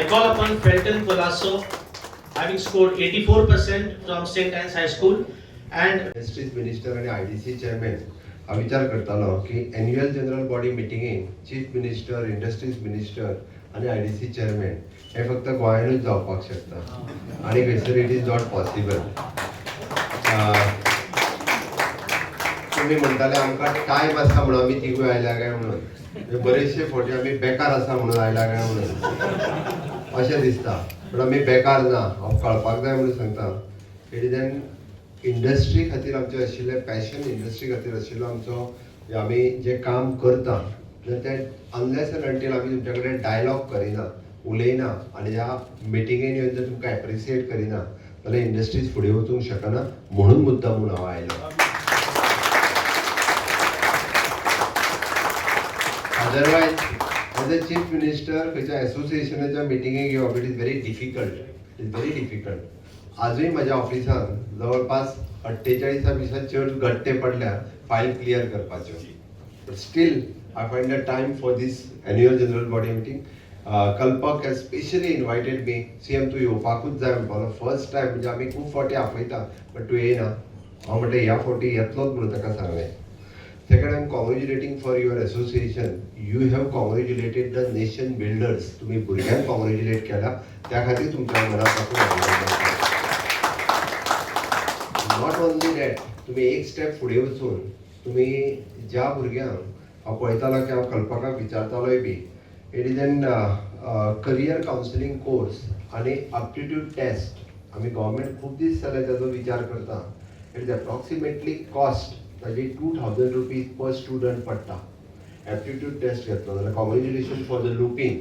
I call upon Felton Colasso, having scored 84% from St. Anne's High School, and Industries Minister and IDC Chairman हा विचार करतालो की annual general body मिटिंगेक chief minister, industries minister आणि IDC chairman हे फक्त गोंयानूच जावपाक शकता आणि खंयसर इट इज नॉट पॉसिबल. तुम्ही म्हणटाले आमकां टायम आसा म्हणून आमी तिगूय आयल्या काय म्हणून, बरेचशे फावटी आमी बेकार आसा म्हणून आयल्या काय म्हणून अशें दिसता, पण आमी बेकार ना. हांव कळपाक जाय म्हणून सांगता. इट इज एन इंडस्ट्री खातीर आमचें आशिल्लें पॅशन, इंडस्ट्री खातीर आशिल्लो आमचो आमी जें काम करता तें अनलेस एंड अंटील आमी तुमचे कडेन डायलॉग करिना, उलयना आनी ह्या मिटिंगेन येवन जर तुमकां एप्रिसिएट करिना जाल्यार इंडस्ट्रीज फुडें वचूंक शकना. म्हणून मुद्दामून हांव आयलो. Otherwise as a chief minister खंयच्या एसोसिएशनाच्या मिटिंगेक येवप इट इज व्हेरी डिफिकल्ट. आजूय माझ्या ऑफिसान जवळपास 48 चड गट्टे पडल्या फायल क्लियर करपाच्यो. But still I find the time for this annual general body meeting. Kalpak has specially invited me. CM तूं येवपाकूच जाय म्हणपालो. फर्स्ट टायम म्हणजे आमी खूब फावटी आपयता बट तूं येयना. हांव म्हणलें ह्या फावटी येतलोच म्हणून ताका सांगलें. Second, I am congratulating for your association. You have congratulated the nation builders. तुम्ही भुरग्यांक कॉंग्रॅच्युलेट केला, त्या खातीर तुमच्या मनापासून अभिनंदन. नॉट ओनली दॅट, तुम्ही एक स्टेप फुडें वचून तुम्ही ज्या भुरग्यांक हांव पळयतालो की हांव कल्पकाक विचारतालोय बी, it is an career counselling course आनी एप्टिट्यूड टेस्ट. आमी गव्हर्मेंट खूब दीस जाले ताचो विचार करता. इट इज अप्रॉक्सिमेटली कॉस्ट ताजी 2000 रुपीज पर स्टुडंट पडटा. एप्टिट्यूड टेस्ट घेतलो जाल्यार congratulation for the Lupin.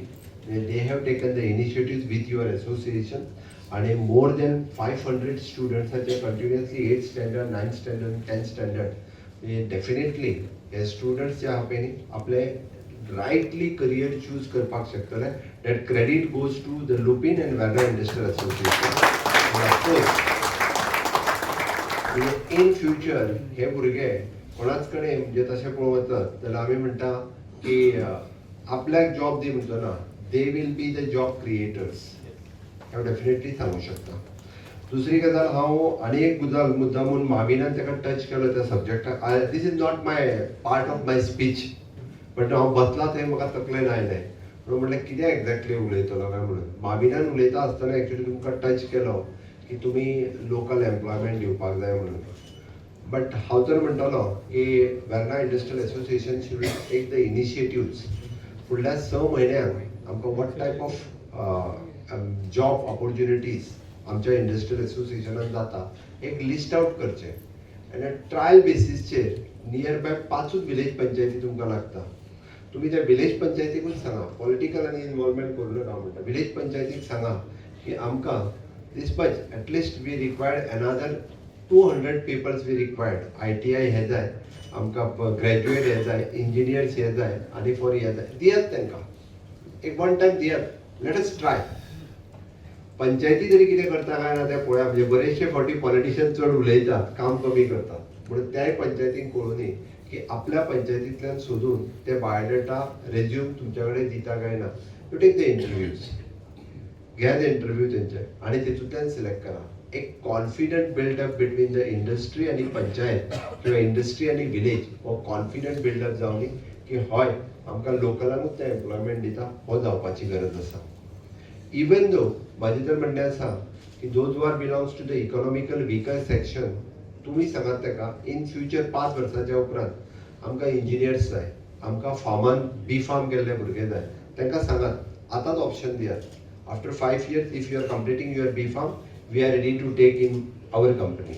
They have taken the initiative with your association आणि मोर दॅन 500 स्टुडंट्सांचे continuously 8th standard, 9th standard, 10th standard. Definitely हे स्टुडंट्स जे आहा पळय न्ही आपले रायटली करियर चूज करपाक शकतले. That credit goes to the Lupin and Verna industries association. In future हे भुरगे कोणाच कडेन म्हणजे तशें पळोवंक वचत जाल्यार आमी म्हणटा की आपल्याक जॉब दी म्हणचो ना, they will be the job creators. हांव डेफिनेटली सांगूंक शकता. दुसरी गजाल हांव आनी एक गजाल मुद्दामून माविनान ताका टच केलो त्या सब्जेक्टाक. This is not my part of my speech, but हांव बसला थंय म्हाका तकलेन आयलें म्हणून म्हणलें कितें एक्झॅक्टली उलयतलो काय म्हणून. माविनान उलयता आसतना एक्चुअली तुमकां टच केलो की तुम्ही लोकल एम्प्लॉयमेंट दिवपाक जाय म्हणून. बट हांव तर म्हणटालो की Verna industrial association should take the initiatives. फुडल्या 6 म्हयन्यांक आमकां what type of job opportunities आमच्या इंडस्ट्रियल एसोसिएशनान जाता एक लिस्ट आउट करचें आनी ट्रायल बेसिसचेर नियर बाय 5 विलेज पंचायती तुमकां लागता. तुम्ही त्या विलेज पंचायतीकूच सांगा, पॉलिटिकल आनी इन्वॉल्वमेंट करूं नका म्हणटा. विलेज पंचायतीक सांगा की आमकां this much, at least we required another 200 peoples we required. ITI हे जाय, आमकां ग्रॅज्युएट हे जाय, इंजिनियर्स हे जाय आनी फॉर हे जाय. दियात तांकां एक वन टायम दियात. Let us try. पंचायती तरी कितें करता काय ना तें पळोवया. म्हणजे बरेचशे फावटी पॉलिटिशियन चड उलयतात, काम कमी करतात. म्हणून त्याय पंचायतीक कळूं न्ही की आपल्या पंचायतींतल्यान सोदून ते बायोडेटा रेज्यूम तुमच्या कडेन दिता काय ना. यू टेक द इंटरव्यूज, घ्या ते इंटरव्यू तेंचे आणि तेतूंतल्यान सिलेक्ट करा. एक confident build up between the industry आणि पंचायत किंवा इंडस्ट्री आणि विलेज हो कॉन्फिडंट बिल्डअप जावनी की हय आमकां लोकलांकूच ते एम्प्लॉयमेंट दिता हो जावपाची गरज आसा. इवन दो म्हाजें तर म्हणणें आसा की those are belongs to the economical weaker section, तुमी सांगात ताका इन फ्युचर 5 वर्सांच्या उपरांत आमकां इंजिनियर्स जाय, आमकां फार्मान बी फार्म केल्ले भुरगे जाय, तांकां सांगात आतांच ऑप्शन दियात. After 5 years, if you are completing your B Farm, we are ready to take in our company.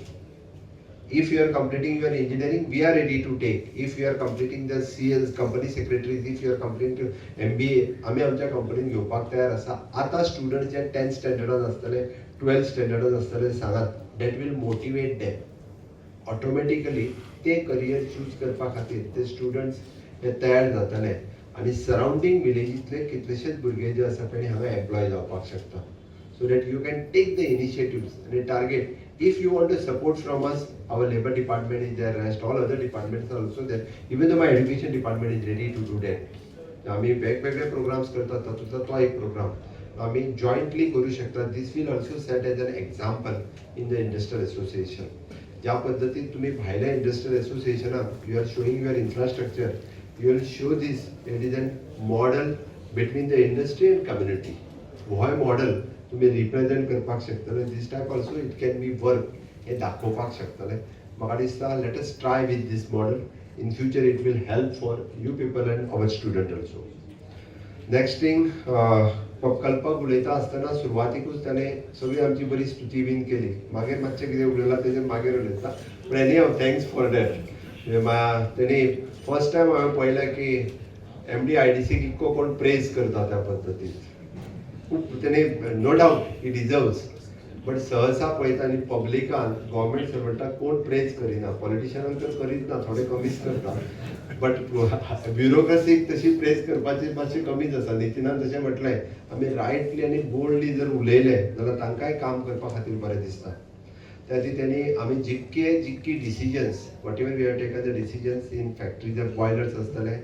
If you are completing your engineering, we are ready to take. If you are completing the CS company secretaries, if you are completing MBA, आम्ही आमच्या कंपनीत घेवपाक तयार आसा. आता student जे 10th स्टँडर्डान आसतले, 12th स्टँडर्डान आसतले सांगात. That will motivate them. Automatically ते करियर चूज करपा खातीर ते स्टुडंट्स हे तयार जातले आणि सराउंडिंग विलेजीतले कितलेशेच भुरगे जे आसा पळय हांगा एम्प्लॉय जावपाक शकता. So that you can take the initiatives आनी target. If you want to support from us, our labour department is there, rest all other departments are also there. Even though my education department is ready to do that. आमी वेगवेगळे programmes करतात, तातूंतलो तो एक programme. आम्ही jointly करू शकता. This will also set as an example in the industrial association. ज्या पद्धतीत तुम्ही भायल्या इंडस्ट्रियल असोसिएशनात you are showing your infrastructure, you will show this it is a model between the industry and community. हो model तुम्ही represent करपाक शकतले. This type also it can be work हे दाखोवपाक शकतले. म्हाका दिसता let us try with this model. In future it will help for you people and our student also. Next thing, प्रकल्पाक उलयता आसतना सुरवातीकूच ताणें सगळी आमची बरी स्तुती बीन केली. मागीर मातशें कितें उलयलां तेजेर मागीर उलयता. पूण anyhow thanks for that. तेणी फर्स्ट टाइम हांवें पळयलें की MD IDC कितको कोण प्रेज करता त्या पद्दतीन. खूब तेणे no doubt he deserves, but सहसा पळयता आनी पब्लिकान गव्हर्मेंट सर्वंटाक कोण प्रेज करिना. पॉलिटिशियनांक तर करीत ना, थोडे कमीच करता. बट ब्युरोक्रसीक तशी प्रेज करपाची मातशी कमीच आसा. नितीनान तशें म्हटलें आमी रायटली आनी बोल्डली जर उलयले जाल्यार तांकांय काम करपा खातीर बरें दिसता. त्या त्यांनी आम्ही जितकी decisions whatever we have taken the decisions in factories of boilers आसतले,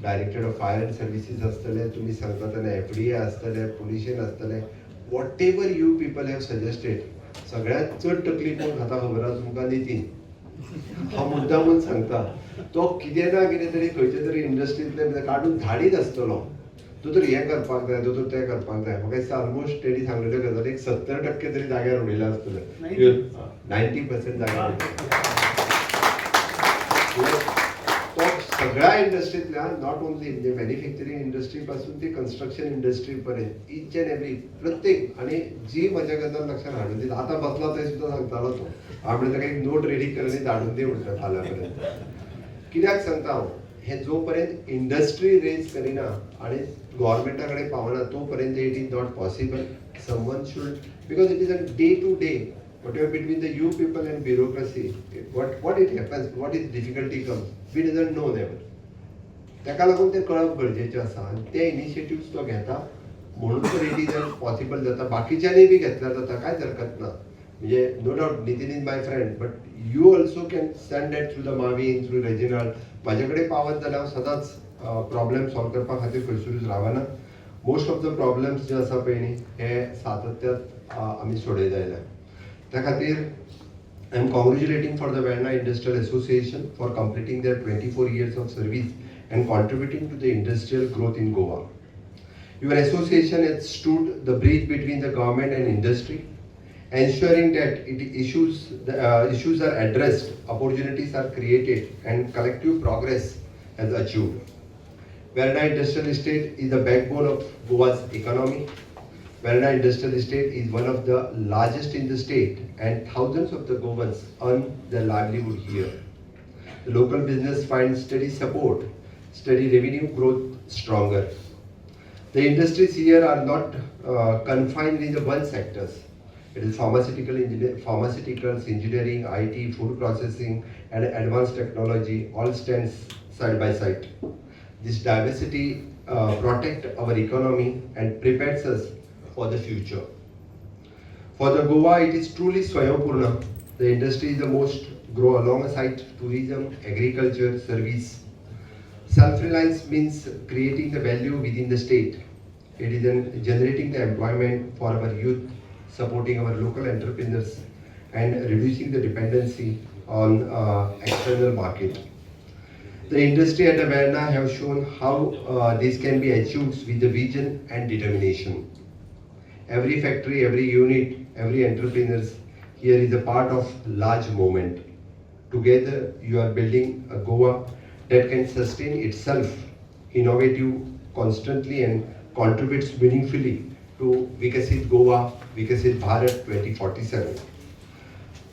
director of fire and services आसतले, तुम्ही सांगता तेन्ना FDA आसतले, पोल्युशन आसतले, whatever you people have suggested, सगळ्यात चड तकली कोण खाता खबर आसा तुमकां? नितीन. हांव मुद्दामून सांगता, तो कितें ना कितें तरी खंयचे तरी इंडस्ट्रींतले काडून धाडीत आसतलो. तो तर हें करपाक जाय, तो तर तें करपाक जाय. म्हाका दिसता ऑलमोस्ट तेणी सांगलेल्यो गजाली 70% तरी जाग्यार उडयले आसतले. 90% जाग्यार. तो सगळ्या इंडस्ट्रींतल्यान, नॉट ओन्ली म्हणजे मॅन्युफॅक्चरिंग इंडस्ट्री पासून ते कन्स्ट्रक्शन इंडस्ट्री पर्यंत इच अँड एवरी प्रत्येक, आणि जी म्हज्या गजाल लक्षात हाडून दिली. आतां बसला थंय सुद्दां सांगतालो तो, हांवें ताका एक नोट रेडी कर आनी धाडून दी म्हणटा फाल्यां पर्यंत. कित्याक सांगता हांव, हे जोपर्यंत इंडस्ट्री रेज करिना आणि गव्हर्मेंटा कडेन पावना तोपर्यंत it is not possible. Someone should, because it is a day to day whatever between the you people and bureaucracy, what it happens, what is difficulty comes, we doesn't know never. ताका लागून ते कळप गरजेचें आसा आनी ते initiatives तो घेता म्हणून तर इट इज पॉसिबल जाता. बाकीच्यांनी बी घेतल्यार जाता, कांयच हरकत ना. म्हणजे no doubt Nitin is my friend, but you also can send that through the Mauvin, through Reginald. म्हाजे कडेन पावत जाल्यार हांव सदांच प्रॉब्लेम सॉल्व करपा खातीर खंयसरूच रावना. मोस्ट ऑफ द प्रॉब्लेम्स जे आसा पळय न्ही हे सातत्यात आमी सोडयत आयल्या. त्या खातीर I am congratulating for the Verna industrial association for completing their 24 years of service and contributing to the industrial growth in Goa. Your association has stood the bridge between the government and industry, ensuring that issues are addressed, opportunities are created, and collective progress is achieved. Verna Industrial Estate is the backbone of Goa's economy. Verna Industrial Estate is one of the largest in the state, and thousands of the Goans earn their livelihood here. The local business finds steady support, steady revenue growth stronger. The industries here are not confined in the one sectors. It is pharmaceuticals, engineering, IT, food processing, and advanced technology all stands side by side. This diversity protects our economy and prepares us for the future. For the Goa, it is truly Swayapurna. The industry is the most grow alongside tourism, agriculture, service. Self-reliance means creating the value within the state. It is generating the employment for our youth, supporting our local entrepreneurs, and reducing the dependency on external market. The industry at Verna have shown how this can be achieved with the vision and determination. Every factory, every unit, every entrepreneur here is a part of large movement. Together, you are building a Goa that can sustain itself, innovative constantly, and contributes meaningfully to Vikasit Goa, Vikasit Bharat 2047.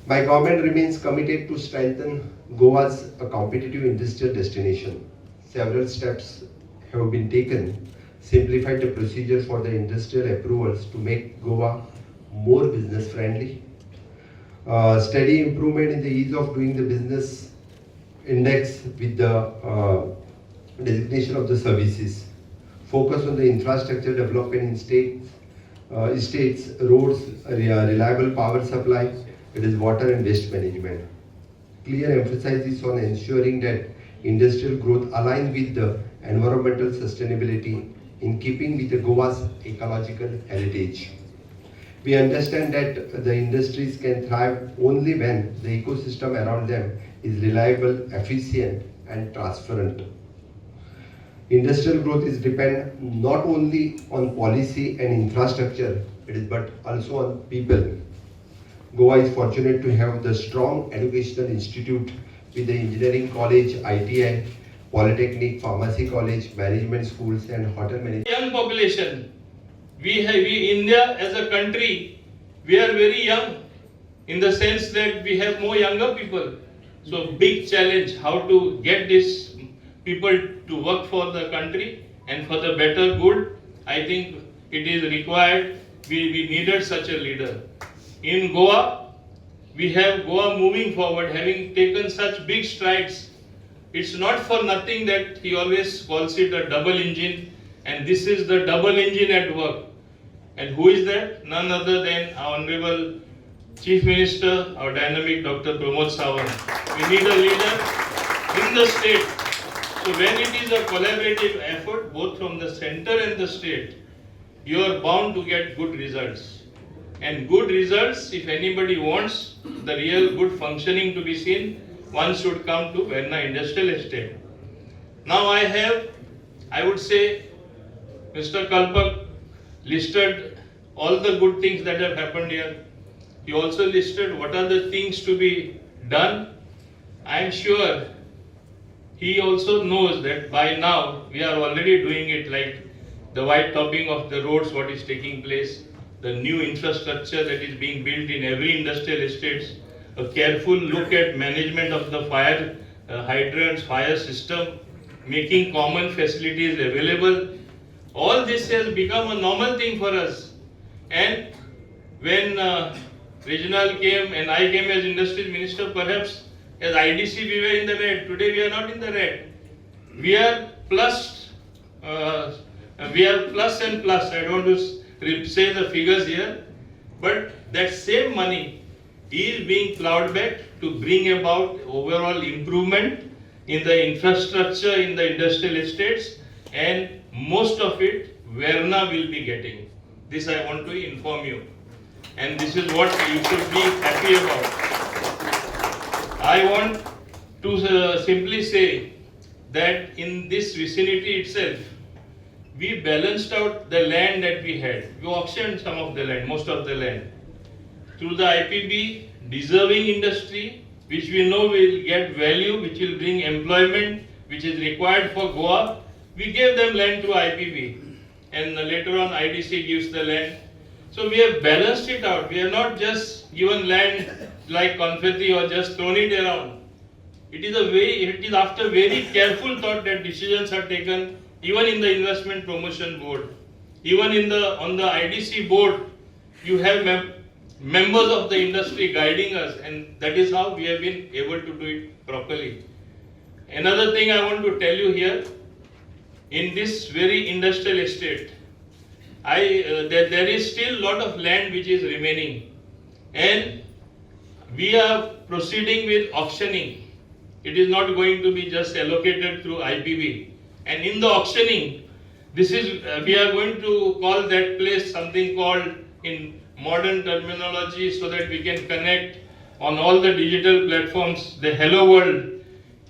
My government remains committed to strengthen Goa as a competitive industrial destination. Several steps have been taken, simplified the procedure for the industrial approvals to make Goa more business friendly. Steady improvement in the ease of doing the business index with the designation of the services. Focus on the infrastructure development in states, roads, reliable power supply, it is water and waste management. Clear emphasis on ensuring that industrial growth aligns with the environmental sustainability in keeping with the Goa's ecological heritage. We understand that the industries can thrive only when the ecosystem around them is reliable, efficient, and transparent. Industrial growth is depend not only on policy and infrastructure, but also on people. Goa is fortunate to have the strong educational institute with the engineering college, ITI, polytechnic, pharmacy college, management schools, and hotel management. Young population. India as a country, we are very young in the sense that we have more younger people. So big challenge how to get these people to work for the country and for the better good. I think it is required. We needed such a leader. In Goa, we have Goa moving forward, having taken such big strides. It's not for nothing that he always calls it a double engine, and this is the double engine at work. And who is that? None other than our Honorable Chief Minister, our dynamic Dr. Pramod Sawant. We need a leader in the state. So when it is a collaborative effort, both from the center and the state, you are bound to get good results. And good results, if anybody wants the real good functioning to be seen, one should come to Verna Industrial Estate. Now I would say, Mr. Kalpak listed all the good things that have happened here. He also listed what are the things to be done. I am sure he also knows that by now we are already doing it, like the white topping of the roads, what is taking place, the new infrastructure that is being built in every industrial estates, a careful look at management of the fire hydrants, fire system, making common facilities available. All this has become a normal thing for us. And when Reginald came and I came as Industries Minister, perhaps as IDC we were in the red. Today we are not in the red. We are plus and plus. I don't want to say the figures here, but that same money is being plowed back to bring about overall improvement in the infrastructure in the industrial estates, and most of it Verna will be getting. This I want to inform you, and this is what you should be happy about. I want to simply say that in this vicinity itself, we balanced out the land that we had. We auctioned some of the land, most of the land. Through the IPB, deserving industry, which we know will get value, which will bring employment, which is required for Goa, we gave them land to IPB. And later on IDC gives the land. So we have balanced it out. We have not just given land like confetti or just thrown it around. It is after very careful thought that decisions are taken, even in the investment promotion board. Even on the IDC board, you have members of the industry guiding us, and that is how we have been able to do it properly. Another thing I want to tell you here, in this very industrial estate, there is still a lot of land which is remaining, and we are proceeding with auctioning. It is not going to be just allocated through IPB. And in the auctioning, we are going to call that place something called, in modern terminology, so that we can connect on all the digital platforms, the Hello World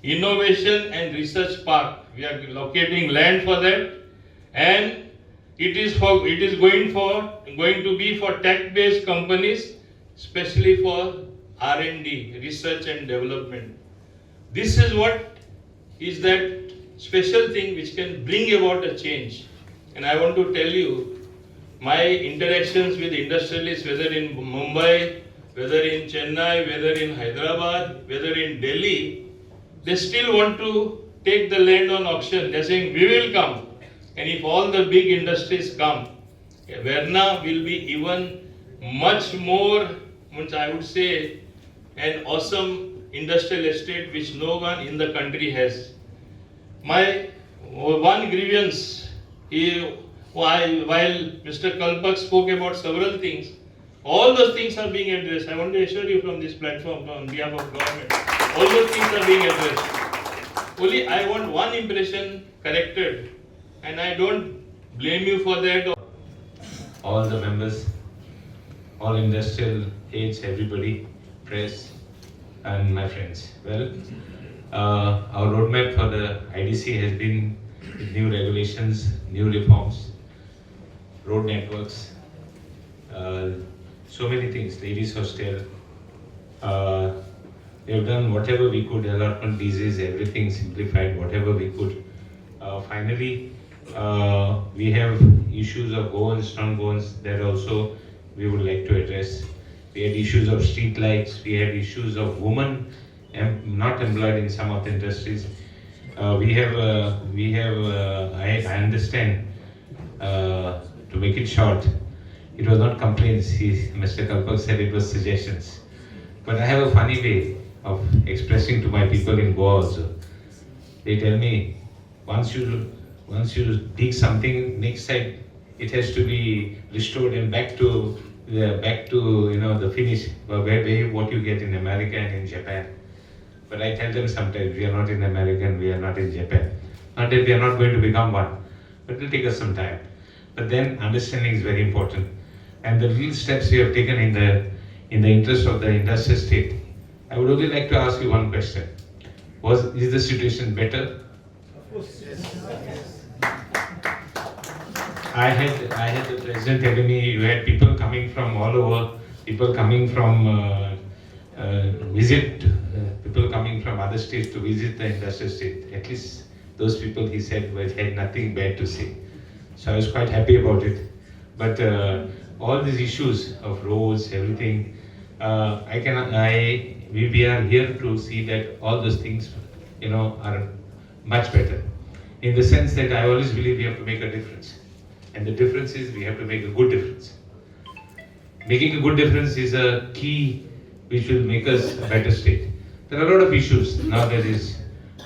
Innovation and Research Park. We are locating land for that, and it is going to be for tech-based companies, especially for R&D, research and development. This is what is that special thing which can bring about a change. And I want to tell you, my interactions with industrialists, whether in Mumbai, whether in Chennai, whether in Hyderabad, whether in Delhi, they still want to take the land on auction. They're saying, we will come. And if all the big industries come, Verna will be even much more, I would say, an awesome industrial estate which no one in the country has. My one grievance, while Mr. Kalpak spoke about several things, all those things are being addressed. I want to assure you from this platform on behalf of government, all those things are being addressed. Only I want one impression corrected, and I don't blame you for that. All the members, all industrial heads, everybody, press, and my friends. Well, our roadmap for the IDC has been with new regulations, new reforms, road networks, so many things, ladies hostel. We have done whatever we could, allotment disease, everything simplified, whatever we could. Finally, we have issues of goans, non-goans that also we would like to address. We had issues of street lights, we had issues of women not employed in some of the industries. I understand, to make it short, it was not complaints, Mr. Kalpak said it was suggestions. But I have a funny way of expressing to my people in Goa also. They tell me, once you dig something, next side it has to be restored and back to the finish, what you get in America and in Japan. But I tell them sometimes, we are not in America and we are not in Japan. Not that we are not going to become one, but it will take us some time. But then understanding is very important. And the real steps we have taken in the interest of the industrial state. I would only like to ask you one question. Is the situation better? I had the president telling me you had people coming from all over, people coming from people coming from other states to visit the industrial state. At least those people, he said, had nothing bad to say. So I was quite happy about it. But all these issues of roads, everything, we are here to see that all those things, are much better. In the sense that I always believe we have to make a difference. And the difference is we have to make a good difference. Making a good difference is a key which will make us a better state. There are a lot of issues. Now there is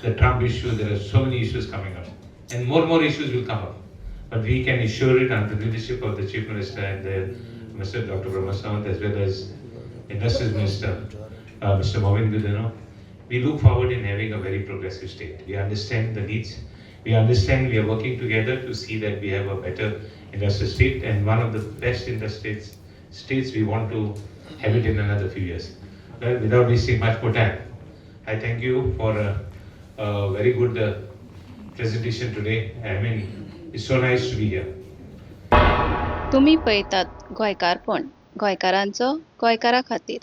the Trump issue, there are so many issues coming up. And more issues will come up. But we can assure it under the leadership of the Chief Minister and Mr. Dr. Pramod Sawant, as well as Industries Minister, Mr. Mauvin Godinho. We look forward in having a very progressive state. We understand the needs. We understand we are working together to see that we have a better industrial state, and one of the best industrial states we want to have it in another few years. Well, without wasting much more time, I thank you for a very good presentation today. I mean, it's so nice to be here. तुम्ही पळयतात गोंयकारपण, गोंयकारांचो गोंयकारा खातीर.